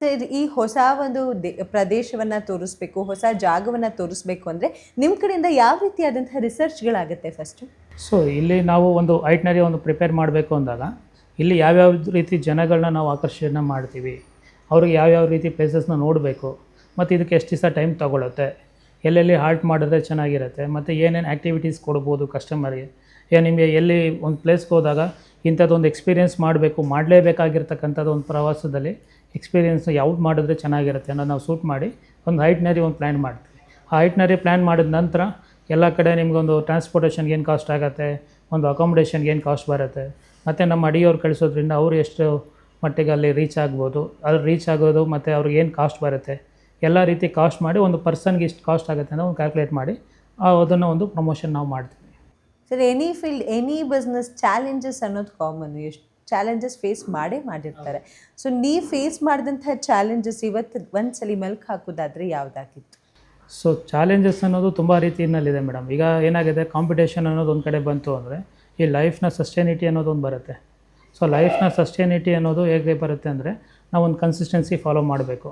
Sir, ಈ ಹೊಸ ಒಂದು ಪ್ರದೇಶವನ್ನ ತೋರಿಸ್ಬೇಕು, ಹೊಸ ಜಾಗವನ್ನ ತೋರಿಸ್ಬೇಕು ಅಂದ್ರೆ ನಿಮ್ಮ ಕಡೆಯಿಂದ ಯಾವ ರೀತಿಯಾದಂತಹ ರಿಸರ್ಚ್‌ಗಳಾಗುತ್ತೆ ಫಸ್ಟು? ಸೊ ಇಲ್ಲಿ ನಾವು ಒಂದು ಐಟ್ನರಿ ಒಂದು ಪ್ರಿಪೇರ್ ಮಾಡಬೇಕು ಅಂದಾಗ ಇಲ್ಲಿ ಯಾವ್ಯಾವ ರೀತಿ ಜನಗಳನ್ನ ನಾವು ಆಕರ್ಷಣೆ ಮಾಡ್ತೀವಿ, ಅವ್ರಿಗೆ ಯಾವ್ಯಾವ ರೀತಿ ಪ್ಲೇಸಸ್ನ ನೋಡಬೇಕು, ಮತ್ತು ಇದಕ್ಕೆ ಎಷ್ಟು ದಿವಸ ಟೈಮ್ ತೊಗೊಳುತ್ತೆ, ಎಲ್ಲೆಲ್ಲಿ ಹಾಲ್ಟ್ ಮಾಡಿದ್ರೆ ಚೆನ್ನಾಗಿರುತ್ತೆ, ಮತ್ತು ಏನೇನು ಆ್ಯಕ್ಟಿವಿಟೀಸ್ ಕೊಡ್ಬೋದು ಕಸ್ಟಮರ್ಗೆ. ನಿಮಗೆ ಎಲ್ಲಿ ಒಂದು ಪ್ಲೇಸ್ಗೆ ಹೋದಾಗ ಇಂಥದ್ದೊಂದು ಎಕ್ಸ್ಪೀರಿಯೆನ್ಸ್ ಮಾಡಬೇಕು, ಮಾಡಲೇಬೇಕಾಗಿರ್ತಕ್ಕಂಥದ್ದು ಒಂದು ಪ್ರವಾಸದಲ್ಲಿ ಎಕ್ಸ್ಪೀರಿಯೆನ್ಸ್ ಯಾವ್ದು ಮಾಡಿದ್ರೆ ಚೆನ್ನಾಗಿರುತ್ತೆ ಅನ್ನೋದು ನಾವು ಸೂಟ್ ಮಾಡಿ ಒಂದು ಐಟ್ನರಿ ಒಂದು ಪ್ಲ್ಯಾನ್ ಮಾಡ್ತೀವಿ. ಆ ಐಟ್ನರಿ ಪ್ಲ್ಯಾನ್ ಮಾಡಿದ ನಂತರ ಎಲ್ಲ ಕಡೆ ನಿಮಗೊಂದು ಟ್ರಾನ್ಸ್ಪೋರ್ಟೇಷನ್ಗೆ ಏನು ಕಾಸ್ಟ್ ಆಗುತ್ತೆ, ಒಂದು ಅಕಾಮಿಡೇಷನ್ಗೆ ಏನು ಕಾಸ್ಟ್ ಬರುತ್ತೆ, ಮತ್ತು ನಮ್ಮ ಅಡಿಗೆಯವ್ರು ಕಳಿಸೋದ್ರಿಂದ ಅವರು ಎಷ್ಟು ಮಟ್ಟಿಗೆ ಅಲ್ಲಿ ರೀಚ್ ಆಗ್ಬೋದು, ಅಲ್ಲಿ ರೀಚ್ ಆಗೋದು ಮತ್ತು ಅವ್ರಿಗೆ ಏನು ಕಾಸ್ಟ್ ಬರುತ್ತೆ, ಎಲ್ಲ ರೀತಿ ಕಾಸ್ಟ್ ಮಾಡಿ ಒಂದು ಪರ್ಸನ್ಗೆ ಇಷ್ಟು ಕಾಸ್ಟ್ ಆಗುತ್ತೆ ಅನ್ನೋ ಒಂದು ಕ್ಯಾಲ್ಕುಲೇಟ್ ಮಾಡಿ ಅದನ್ನು ಒಂದು ಪ್ರಮೋಷನ್ ನಾವು ಮಾಡ್ತೀವಿ. Sir, any field, any business challenges ಅನ್ನೋದು ಕಾಮನ್. ಎಷ್ಟು ಚಾಲೆಂಜಸ್ ಫೇಸ್ ಮಾಡಿರ್ತಾರೆ. ಸೊ ನೀವು ಫೇಸ್ ಮಾಡಿದಂತಹ ಚಾಲೆಂಜಸ್ ಇವತ್ತು ಒಂದ್ಸಲಿ ಮೆಲ್ಕು ಹಾಕೋದಾದ್ರೆ ಯಾವುದಾಗಿತ್ತು? ಸೊ ಚಾಲೆಂಜಸ್ ಅನ್ನೋದು ತುಂಬ ರೀತಿಯಲ್ಲಿದೆ ಮೇಡಮ್. ಈಗ ಏನಾಗಿದೆ, ಕಾಂಪಿಟೇಷನ್ ಅನ್ನೋದು ಒಂದು ಕಡೆ ಬಂತು ಅಂದರೆ ಈ ಲೈಫ್ನ ಸಸ್ಟೈನಿಟಿ ಅನ್ನೋದು ಒಂದು ಬರುತ್ತೆ. ಸೊ ಲೈಫ್ನ ಸಸ್ಟೈನಿಟಿ ಅನ್ನೋದು ಹೇಗೆ ಬರುತ್ತೆ ಅಂದರೆ ನಾವು ಒಂದು ಕನ್ಸಿಸ್ಟೆನ್ಸಿ ಫಾಲೋ ಮಾಡಬೇಕು.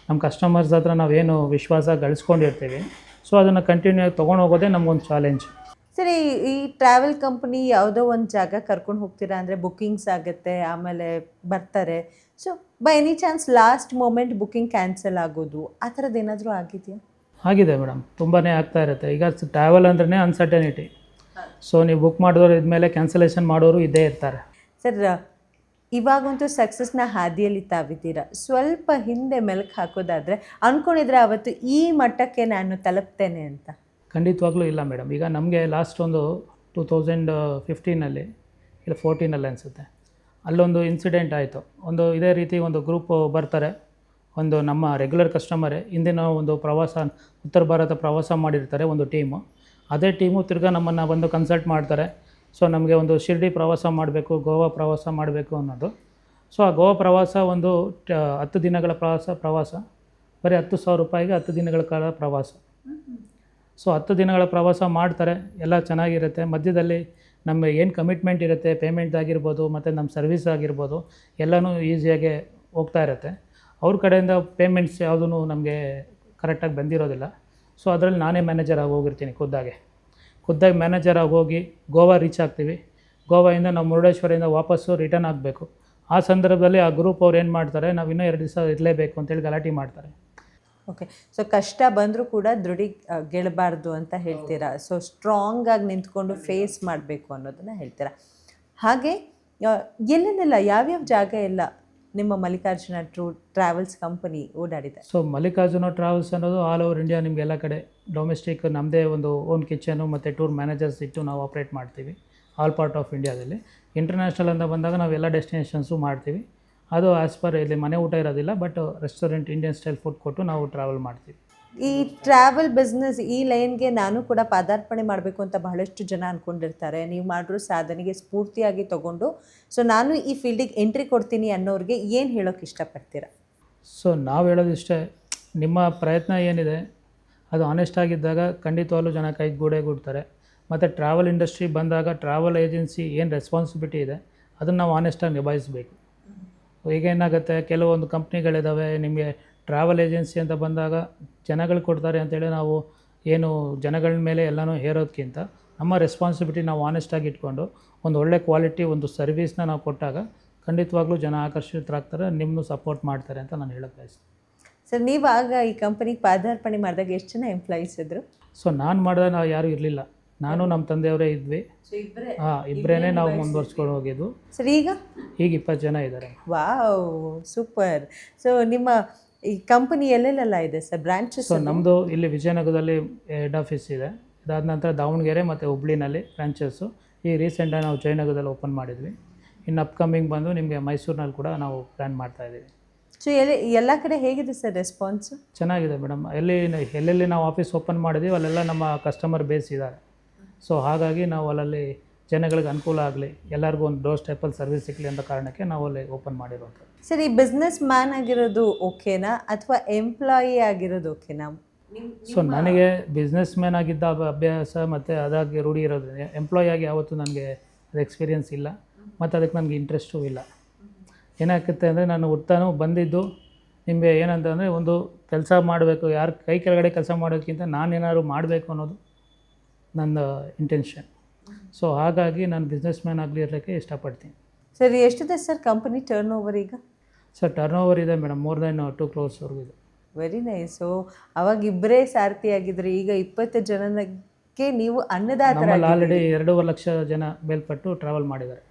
ನಮ್ಮ ಕಸ್ಟಮರ್ಸ್ ಹತ್ರ ನಾವೇನು ವಿಶ್ವಾಸ ಗಳಿಸ್ಕೊಂಡಿರ್ತೀವಿ, ಸೊ ಅದನ್ನು ಕಂಟಿನ್ಯೂ ಆಗಿ ತೊಗೊಂಡು ಹೋಗೋದೇ ನಮಗೊಂದು ಚಾಲೆಂಜ್. ಸರಿ, ಈ ಟ್ರಾವೆಲ್ ಕಂಪನಿ ಯಾವುದೋ ಒಂದು ಜಾಗ ಕರ್ಕೊಂಡು ಹೋಗ್ತೀರಾ ಅಂದರೆ ಬುಕ್ಕಿಂಗ್ಸ್ ಆಗುತ್ತೆ, ಆಮೇಲೆ ಬರ್ತಾರೆ. So by any chance last moment booking cancel ಆಗೋದು ಆ ಥರದ್ದು ಏನಾದರೂ ಆಗಿದೆಯಾ? ಆಗಿದೆ ಮೇಡಮ್, ತುಂಬಾ ಆಗ್ತಾ ಇರುತ್ತೆ. ಈಗ ಟ್ರಾವೆಲ್ ಅಂದ್ರೇ ಅನ್ಸರ್ಟನಿಟಿ. ಸೊ ನೀವು ಬುಕ್ ಮಾಡಿದವರು ಇದ್ಮೇಲೆ ಕ್ಯಾನ್ಸಲೇಷನ್ ಮಾಡೋರು ಇದ್ದೇ ಇರ್ತಾರೆ. ಸರ್, ಇವಾಗಂತೂ ಸಕ್ಸಸ್ನ ಹಾದಿಯಲ್ಲಿ ತಾವಿದ್ದೀರಾ. ಸ್ವಲ್ಪ ಹಿಂದೆ ಮೆಲ್ಕು ಹಾಕೋದಾದರೆ ಅಂದ್ಕೊಂಡಿದ್ರೆ ಅವತ್ತು ಈ ಮಟ್ಟಕ್ಕೆ ನಾನು ತಲುಪ್ತೇನೆ ಅಂತ? ಖಂಡಿತವಾಗ್ಲೂ ಇಲ್ಲ ಮೇಡಮ್. ಈಗ ನಮಗೆ ಲಾಸ್ಟ್ ಒಂದು 2015 ಇಲ್ಲ 14 ಅನಿಸುತ್ತೆ, ಅಲ್ಲೊಂದು ಇನ್ಸಿಡೆಂಟ್ ಆಯಿತು. ಒಂದು ಇದೇ ರೀತಿ ಒಂದು ಗ್ರೂಪ್ ಬರ್ತಾರೆ, ಒಂದು ನಮ್ಮ ರೆಗ್ಯುಲರ್ ಕಸ್ಟಮರೇ, ಹಿಂದಿನ ಒಂದು ಪ್ರವಾಸ ಉತ್ತರ ಭಾರತ ಪ್ರವಾಸ ಮಾಡಿರ್ತಾರೆ ಒಂದು ಟೀಮು. ಅದೇ ಟೀಮು ತಿರ್ಗಾ ನಮ್ಮನ್ನು ಬಂದು ಕನ್ಸಲ್ಟ್ ಮಾಡ್ತಾರೆ. ಸೊ ನಮಗೆ ಒಂದು ಶಿರ್ಡಿ ಪ್ರವಾಸ ಮಾಡಬೇಕು, ಗೋವಾ ಪ್ರವಾಸ ಮಾಡಬೇಕು ಅನ್ನೋದು. ಸೊ ಆ ಗೋವಾ ಪ್ರವಾಸ ಒಂದು 10 ದಿನಗಳ ಪ್ರವಾಸ ಬರೀ 10,000 ರೂಪಾಯಿಗೆ 10 ದಿನಗಳ ಕಾಲ ಪ್ರವಾಸ. ಸೊ 10 ದಿನಗಳ ಪ್ರವಾಸ ಮಾಡ್ತಾರೆ, ಎಲ್ಲ ಚೆನ್ನಾಗಿರುತ್ತೆ. ಮಧ್ಯದಲ್ಲಿ ನಮ್ಮ ಏನು ಕಮಿಟ್ಮೆಂಟ್ ಇರುತ್ತೆ, ಪೇಮೆಂಟ್ ಆಗಿರ್ಬೋದು ಮತ್ತು ನಮ್ಮ ಸರ್ವಿಸ್ ಆಗಿರ್ಬೋದು, ಎಲ್ಲನೂ ಈಸಿಯಾಗೆ ಹೋಗ್ತಾ ಇರುತ್ತೆ. ಅವ್ರ ಕಡೆಯಿಂದ ಪೇಮೆಂಟ್ಸ್ ಯಾವುದೂ ನಮಗೆ ಕರೆಕ್ಟಾಗಿ ಬಂದಿರೋದಿಲ್ಲ. ಸೊ ಅದರಲ್ಲಿ ನಾನೇ ಮ್ಯಾನೇಜರ್ ಆಗಿ ಹೋಗಿರ್ತೀನಿ, ಖುದ್ದಾಗಿ ಮ್ಯಾನೇಜರ್ ಆಗಿ ಹೋಗಿ ಗೋವಾ ರೀಚ್ ಆಗ್ತೀವಿ. ಗೋವಾಯಿಂದ ನಾವು ಮುರುಡೇಶ್ವರದಿಂದ ವಾಪಸ್ಸು ರಿಟರ್ನ್ ಆಗಬೇಕು. ಆ ಸಂದರ್ಭದಲ್ಲಿ ಆ ಗ್ರೂಪ್ ಅವ್ರು ಏನು ಮಾಡ್ತಾರೆ, ನಾವು ಇನ್ನೂ 2 ದಿವಸ ಇರಲೇಬೇಕು ಅಂತೇಳಿ ಗಲಾಟೆ ಮಾಡ್ತಾರೆ. ಓಕೆ. ಸೊ ಕಷ್ಟ ಬಂದರೂ ಕೂಡ ಗೆಳಬಾರ್ದು ಅಂತ ಹೇಳ್ತೀರಾ. ಸೊ ಸ್ಟ್ರಾಂಗಾಗಿ ನಿಂತ್ಕೊಂಡು ಫೇಸ್ ಮಾಡಬೇಕು ಅನ್ನೋದನ್ನು ಹೇಳ್ತೀರಾ. ಹಾಗೆ ಎಲ್ಲೆಲ್ಲ ಯಾವ್ಯಾವ ಜಾಗ ಎಲ್ಲ ನಿಮ್ಮ ಮಲ್ಲಿಕಾರ್ಜುನ ಟ್ರಾವೆಲ್ಸ್ ಕಂಪನಿ ಓಡಾಡಿದೆ? ಸೊ ಮಲ್ಲಿಕಾರ್ಜುನ ಟ್ರಾವೆಲ್ಸ್ ಅನ್ನೋದು ಆಲ್ ಓವರ್ ಇಂಡಿಯಾ ನಿಮಗೆಲ್ಲ ಕಡೆ ಡೊಮೆಸ್ಟಿಕ್ ನಮ್ಮದೇ ಒಂದು ಓನ್ ಕಿಚನು ಮತ್ತು ಟೂರ್ ಮ್ಯಾನೇಜರ್ಸ್ ಇಟ್ಟು ನಾವು ಆಪ್ರೇಟ್ ಮಾಡ್ತೀವಿ ಆಲ್ ಪಾರ್ಟ್ ಆಫ್ ಇಂಡಿಯಾದಲ್ಲಿ. ಇಂಟರ್ನ್ಯಾಷನಲ್ ಅಂತ ಬಂದಾಗ ನಾವು ಎಲ್ಲ ಡೆಸ್ಟಿನೇಷನ್ಸು ಮಾಡ್ತೀವಿ. ಅದು ಆ್ಯಸ್ ಪರ್ ಇಲ್ಲಿ ಮನೆ ಊಟ ಇರೋದಿಲ್ಲ, but restaurant Indian style food ಕೊಟ್ಟು ನಾವು ಟ್ರಾವೆಲ್ ಮಾಡ್ತೀವಿ. ಈ ಟ್ರಾವೆಲ್ ಬಿಸ್ನೆಸ್ ಈ ಲೈನ್ಗೆ ನಾನು ಕೂಡ ಪಾದಾರ್ಪಣೆ ಮಾಡಬೇಕು ಅಂತ ಬಹಳಷ್ಟು ಜನ ಅಂದ್ಕೊಂಡಿರ್ತಾರೆ. ನೀವು ಮಾಡಿರೋ ಸಾಧನೆಗೆ ಸ್ಫೂರ್ತಿಯಾಗಿ ತೊಗೊಂಡು ಸೊ ನಾನು ಈ ಫೀಲ್ಡಿಗೆ ಎಂಟ್ರಿ ಕೊಡ್ತೀನಿ ಅನ್ನೋರಿಗೆ ಏನು ಹೇಳೋಕ್ಕೆ ಇಷ್ಟಪಡ್ತೀರಾ? ಸೊ ನಾವು ಹೇಳೋದಿಷ್ಟೇ, ನಿಮ್ಮ ಪ್ರಯತ್ನ ಏನಿದೆ ಅದು ಆನೆಸ್ಟ್ ಆಗಿದ್ದಾಗ ಖಂಡಿತವಾಗ್ಲೂ ಜನ ಗೂಡ್ತಾರೆ. ಮತ್ತು ಟ್ರಾವೆಲ್ ಇಂಡಸ್ಟ್ರಿ ಬಂದಾಗ ಟ್ರಾವೆಲ್ ಏಜೆನ್ಸಿ ಏನು ರೆಸ್ಪಾನ್ಸಿಬಿಲಿಟಿ ಇದೆ ಅದನ್ನು ನಾವು ಆನೆಸ್ಟಾಗಿ ನಿಭಾಯಿಸಬೇಕು. ಈಗ ಏನಾಗುತ್ತೆ, ಕೆಲವೊಂದು ಕಂಪ್ನಿಗಳಿದ್ದಾವೆ, ನಿಮಗೆ ಟ್ರಾವೆಲ್ ಏಜೆನ್ಸಿ ಅಂತ ಬಂದಾಗ ಜನಗಳು ಕೊಡ್ತಾರೆ ಅಂತೇಳಿ ನಾವು ಏನು ಜನಗಳ ಮೇಲೆ ಎಲ್ಲನೂ ಹೇರೋದಕ್ಕಿಂತ ನಮ್ಮ ರೆಸ್ಪಾನ್ಸಿಬಿಲಿಟಿ ನಾವು ಆನೆಸ್ಟಾಗಿ ಇಟ್ಕೊಂಡು ಒಂದು ಒಳ್ಳೆ ಕ್ವಾಲಿಟಿ ಒಂದು ಸರ್ವಿಸ್ನ ನಾವು ಕೊಟ್ಟಾಗ ಖಂಡಿತವಾಗ್ಲೂ ಜನ ಆಕರ್ಷಿತರಾಗ್ತಾರೆ, ನಿಮ್ಮನ್ನು ಸಪೋರ್ಟ್ ಮಾಡ್ತಾರೆ ಅಂತ ನಾನು ಹೇಳೋಕ್ಕೆ ಬಯಸ್ತೀನಿ. ಸರ್, ನೀವಾಗ ಈ ಕಂಪನಿಗೆ ಪಾದಾರ್ಪಣೆ ಮಾಡಿದಾಗ ಎಷ್ಟು ಜನ ಎಂಪ್ಲಾಯೀಸ್ ಇದ್ದರು? ಸೊ ನಾನು ಮಾಡಿದಾಗ ನಾವು ಯಾರೂ ಇರಲಿಲ್ಲ, ನಾನು ನಮ್ಮ ತಂದೆಯವರೇ ಇದ್ವಿ. ಇಬ್ಬರೇ ನಾವು ಮುಂದುವರ್ಸ್ಕೊಂಡು ಹೋಗಿದ್ದು. ಸರ್, ಈಗ 20 ಜನ ಇದ್ದಾರೆ. Wow, super. ಸೊ ನಿಮ್ಮ ಈ ಕಂಪನಿ ಎಲ್ಲೆಲ್ಲ ಇದೆ ಸರ್ ಬ್ರಾಂಚಸ್? ಸೊ ನಮ್ಮದು ಇಲ್ಲಿ ವಿಜಯನಗರದಲ್ಲಿ ಹೆಡ್ ಆಫೀಸ್ ಇದೆ. ಇದಾದ ನಂತರ ದಾವಣಗೆರೆ ಮತ್ತು ಹುಬ್ಳಿನಲ್ಲಿ ಬ್ರಾಂಚಸ್ಸು. ಈ ರೀಸೆಂಟಾಗಿ ನಾವು ಜಯನಗರದಲ್ಲಿ ಓಪನ್ ಮಾಡಿದ್ವಿ. ಇನ್ನು ಅಪ್ಕಮಿಂಗ್ ಬಂದು ನಿಮಗೆ ಮೈಸೂರಿನಲ್ಲಿ ಕೂಡ ನಾವು ಪ್ಲ್ಯಾನ್ ಮಾಡ್ತಾಯಿದ್ದೀವಿ. ಸೊ ಎಲ್ಲ ಕಡೆ ಹೇಗಿದೆ ಸರ್ ರೆಸ್ಪಾನ್ಸು? ಚೆನ್ನಾಗಿದೆ ಮೇಡಮ್. ಎಲ್ಲೆಲ್ಲಿ ನಾವು ಆಫೀಸ್ ಓಪನ್ ಮಾಡಿದ್ದೀವಿ ಅಲ್ಲೆಲ್ಲ ನಮ್ಮ ಕಸ್ಟಮರ್ ಬೇಸ್ ಇದ್ದಾರೆ. ಸೊ ಹಾಗಾಗಿ ನಾವು ಅಲ್ಲಲ್ಲಿ ಜನಗಳಿಗೆ ಅನುಕೂಲ ಆಗಲಿ, ಎಲ್ಲರಿಗೂ ಒಂದು ಡೋರ್ ಸ್ಟೆಪ್ಪಲ್ಲಿ ಸರ್ವಿಸ್ ಸಿಗಲಿ ಅಂತ ಕಾರಣಕ್ಕೆ ನಾವು ಅಲ್ಲಿ ಓಪನ್ ಮಾಡಿರೋದು. ಸರ್, ಈ ಬಿಸ್ನೆಸ್ ಮ್ಯಾನ್ ಆಗಿರೋದು ಓಕೆನಾ ಅಥವಾ ಎಂಪ್ಲಾಯಿ ಆಗಿರೋದು ಓಕೆನಾ? ಸೊ ನನಗೆ ಬಿಸ್ನೆಸ್ ಮ್ಯಾನ್ ಆಗಿದ್ದ ಅಭ್ಯಾಸ ಮತ್ತು ಅದಾಗಿ ರೂಢಿ ಇರೋದು. ಎಂಪ್ಲಾಯಿ ಆಗಿ ಯಾವತ್ತೂ ನನಗೆ ಅದು ಎಕ್ಸ್ಪೀರಿಯೆನ್ಸ್ ಇಲ್ಲ ಮತ್ತು ಅದಕ್ಕೆ ನನಗೆ ಇಂಟ್ರೆಸ್ಟೂ ಇಲ್ಲ. ಏನಾಗುತ್ತೆ ಅಂದರೆ ನಾನು ಹುಟ್ಟಾನು ಬಂದಿದ್ದು ನಿಮಗೆ ಏನಂತಂದರೆ ಒಂದು ಕೆಲಸ ಮಾಡಬೇಕು, ಯಾರು ಕೈ ಕೆಳಗಡೆ ಕೆಲಸ ಮಾಡೋದಕ್ಕಿಂತ ನಾನೇನಾದ್ರು ಮಾಡಬೇಕು ಅನ್ನೋದು ನನ್ನ ಇಂಟೆನ್ಷನ್. ಸೊ ಹಾಗಾಗಿ ನಾನು ಬಿಸ್ನೆಸ್ ಮ್ಯಾನ್ ಆಗಲಿ ಇರಲಿಕ್ಕೆ ಇಷ್ಟಪಡ್ತೀನಿ. ಸರ್ ಎಷ್ಟಿದೆ ಸರ್ ಕಂಪನಿ ಟರ್ನ್ ಓವರ್ ಈಗ? ಸರ್ ಟರ್ನ್ ಓವರ್ ಇದೆ ಮೇಡಮ್, ಮೋರ್ ದೆನ್ 2 crores ಇದೆ. Very nice. ಅವಾಗ ಇಬ್ಬರೇ ಸಾರಥಿ ಆಗಿದ್ರು, ಈಗ 20 ಜನಕ್ಕೆ ನೀವು ಅನ್ನದಾತರ. ನಮ್ಮಲ್ಲಿ ಆಲ್ರೆಡಿ 2.5 ಲಕ್ಷ ಜನ ಮೇಲ್ಪಟ್ಟು ಟ್ರಾವೆಲ್ ಮಾಡಿದ್ದಾರೆ.